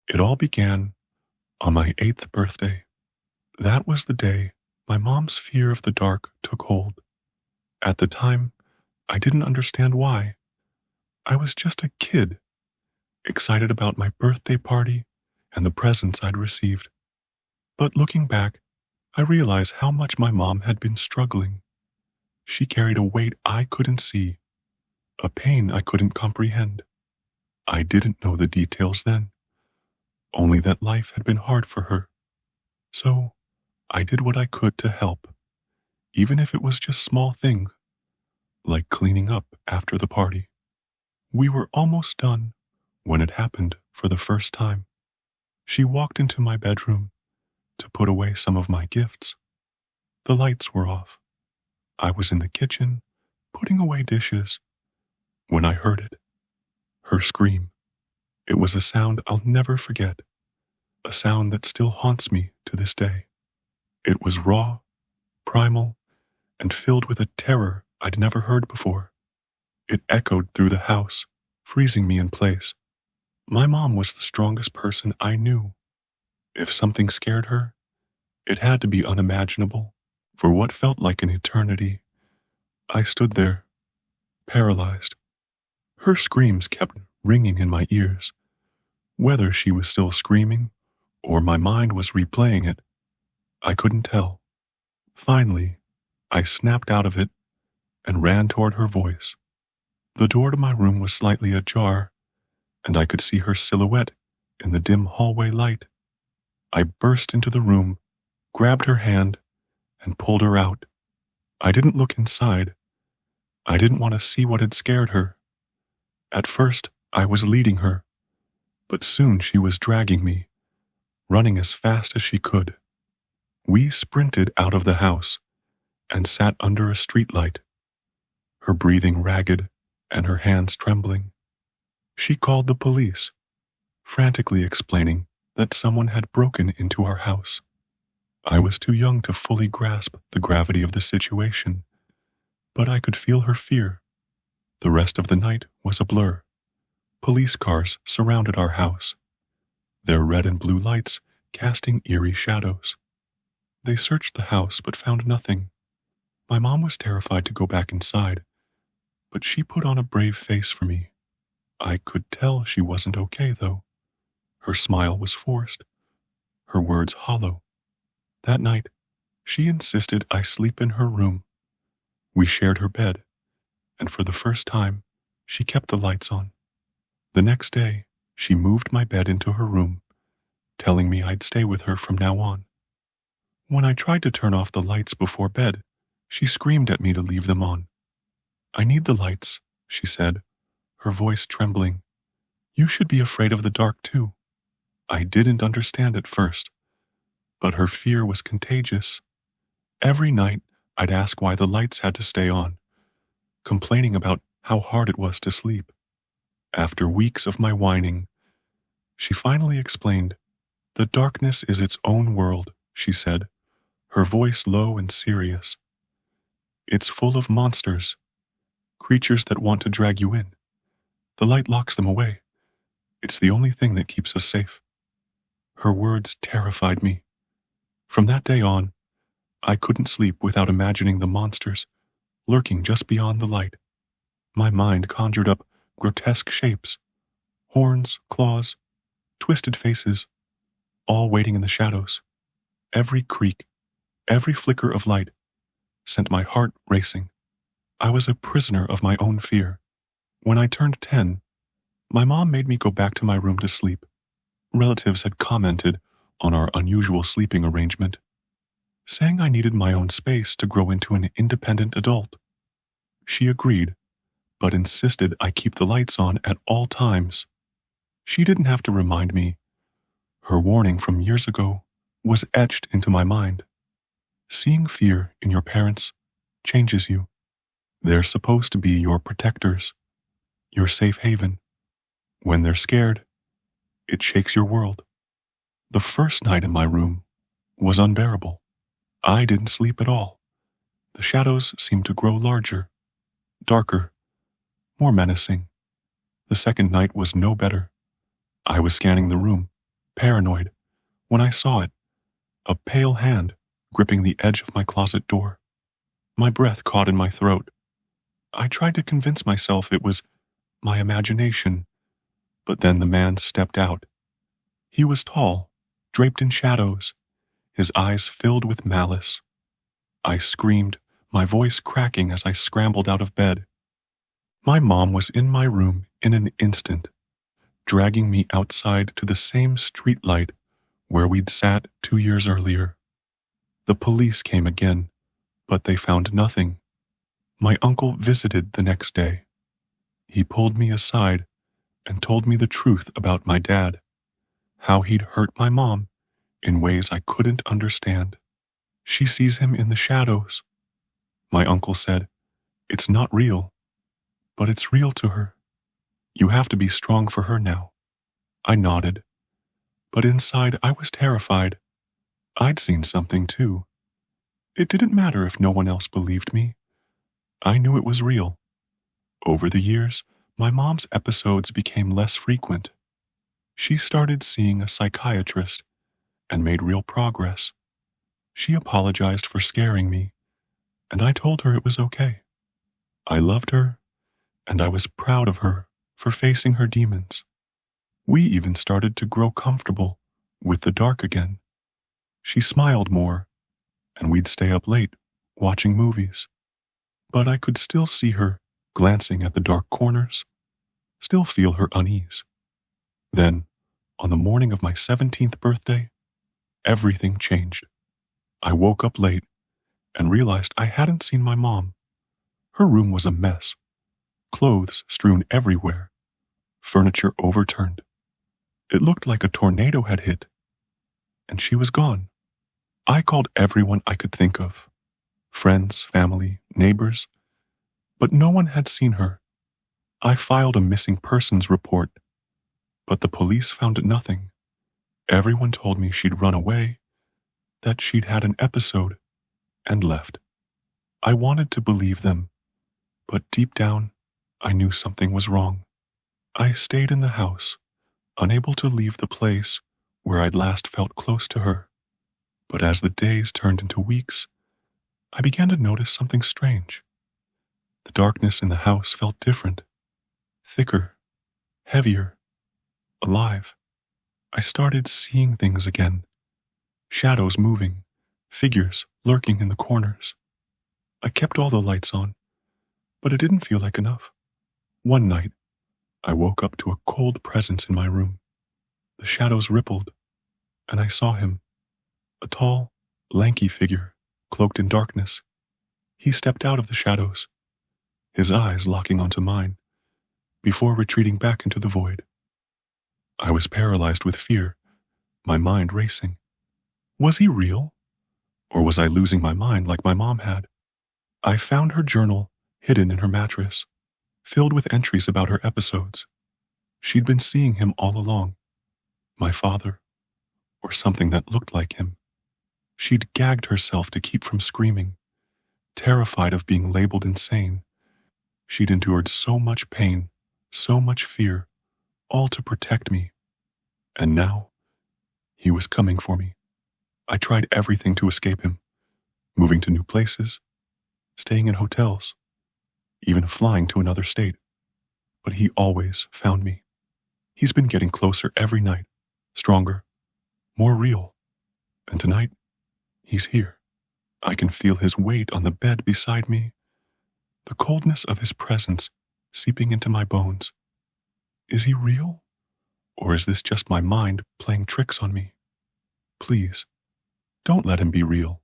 It all began on my 8th birthday. That was the day my mom's fear of the dark took hold. At the time, I didn't understand why. I was just a kid, excited about my birthday party and the presents I'd received. But looking back, I realize how much my mom had been struggling. She carried a weight I couldn't see, a pain I couldn't comprehend. I didn't know the details then, only that life had been hard for her. So I did what I could to help, even if it was just small things, like cleaning up after the party. We were almost done when it happened for the first time. She walked into my bedroom to put away some of my gifts. The lights were off. I was in the kitchen, putting away dishes, when I heard it. Her scream. It was a sound I'll never forget, a sound that still haunts me to this day. It was raw, primal, and filled with a terror I'd never heard before. It echoed through the house, freezing me in place. My mom was the strongest person I knew. If something scared her, it had to be unimaginable. For what felt like an eternity, I stood there, paralyzed. Her screams kept ringing in my ears. Whether she was still screaming or my mind was replaying it, I couldn't tell. Finally, I snapped out of it and ran toward her voice. The door to my room was slightly ajar, and I could see her silhouette in the dim hallway light. I burst into the room, grabbed her hand, and pulled her out. I didn't look inside. I didn't want to see what had scared her. At first, I was leading her, but soon she was dragging me, running as fast as she could. We sprinted out of the house and sat under a streetlight, her breathing ragged and her hands trembling. She called the police, frantically explaining that someone had broken into our house. I was too young to fully grasp the gravity of the situation, but I could feel her fear. The rest of the night was a blur. Police cars surrounded our house, their red and blue lights casting eerie shadows. They searched the house but found nothing. My mom was terrified to go back inside, but she put on a brave face for me. I could tell she wasn't okay, though. Her smile was forced, her words hollow. That night, she insisted I sleep in her room. We shared her bed, and for the first time, she kept the lights on. The next day, she moved my bed into her room, telling me I'd stay with her from now on. When I tried to turn off the lights before bed, she screamed at me to leave them on. "I need the lights," she said, her voice trembling. "You should be afraid of the dark too." I didn't understand at first, but her fear was contagious. Every night, I'd ask why the lights had to stay on, complaining about how hard it was to sleep. After weeks of my whining, she finally explained, "The darkness is its own world," she said, her voice low and serious. "It's full of monsters, creatures that want to drag you in. The light locks them away. It's the only thing that keeps us safe." Her words terrified me. From that day on, I couldn't sleep without imagining the monsters lurking just beyond the light. My mind conjured up grotesque shapes, horns, claws, twisted faces, all waiting in the shadows. Every creak, every flicker of light sent my heart racing. I was a prisoner of my own fear. When I turned 10, my mom made me go back to my room to sleep. Relatives had commented on our unusual sleeping arrangement, saying I needed my own space to grow into an independent adult. She agreed, but insisted I keep the lights on at all times. She didn't have to remind me. Her warning from years ago was etched into my mind. Seeing fear in your parents changes you. They're supposed to be your protectors, your safe haven. When they're scared, it shakes your world. The first night in my room was unbearable. I didn't sleep at all. The shadows seemed to grow larger, darker, more menacing. The second night was no better. I was scanning the room, paranoid, when I saw it, a pale hand gripping the edge of my closet door. My breath caught in my throat. I tried to convince myself it was my imagination, but then the man stepped out. He was tall, draped in shadows, his eyes filled with malice. I screamed, my voice cracking as I scrambled out of bed. My mom was in my room in an instant, dragging me outside to the same streetlight where we'd sat 2 years earlier. The police came again, but they found nothing. My uncle visited the next day. He pulled me aside and told me the truth about my dad, how he'd hurt my mom in ways I couldn't understand. She sees him in the shadows. My uncle said, "It's not real, but it's real to her. You have to be strong for her now." I nodded, but inside I was terrified. I'd seen something too. It didn't matter if no one else believed me. I knew it was real. Over the years, my mom's episodes became less frequent. She started seeing a psychiatrist and made real progress. She apologized for scaring me, and I told her it was okay. I loved her, and I was proud of her for facing her demons. We even started to grow comfortable with the dark again. She smiled more, and we'd stay up late watching movies. But I could still see her glancing at the dark corners, still feel her unease. Then, on the morning of my 17th birthday, everything changed. I woke up late and realized I hadn't seen my mom. Her room was a mess, clothes strewn everywhere, furniture overturned. It looked like a tornado had hit, and she was gone. I called everyone I could think of, friends, family, neighbors, but no one had seen her. I filed a missing persons report, but the police found nothing. Everyone told me she'd run away, that she'd had an episode, and left. I wanted to believe them, but deep down, I knew something was wrong. I stayed in the house, unable to leave the place where I'd last felt close to her. But as the days turned into weeks, I began to notice something strange. The darkness in the house felt different, thicker, heavier, alive. I started seeing things again, shadows moving, figures lurking in the corners. I kept all the lights on, but it didn't feel like enough. One night, I woke up to a cold presence in my room. The shadows rippled, and I saw him, a tall, lanky figure, cloaked in darkness. He stepped out of the shadows, his eyes locking onto mine, before retreating back into the void. I was paralyzed with fear, my mind racing. Was he real? Or was I losing my mind like my mom had? I found her journal hidden in her mattress, filled with entries about her episodes. She'd been seeing him all along, my father, or something that looked like him. She'd gagged herself to keep from screaming, terrified of being labeled insane. She'd endured so much pain, so much fear, all to protect me. And now, he was coming for me. I tried everything to escape him, moving to new places, staying in hotels, even flying to another state. But he always found me. He's been getting closer every night, stronger, more real. And tonight, he's here. I can feel his weight on the bed beside me, the coldness of his presence seeping into my bones. Is he real? Or is this just my mind playing tricks on me? Please, don't let him be real.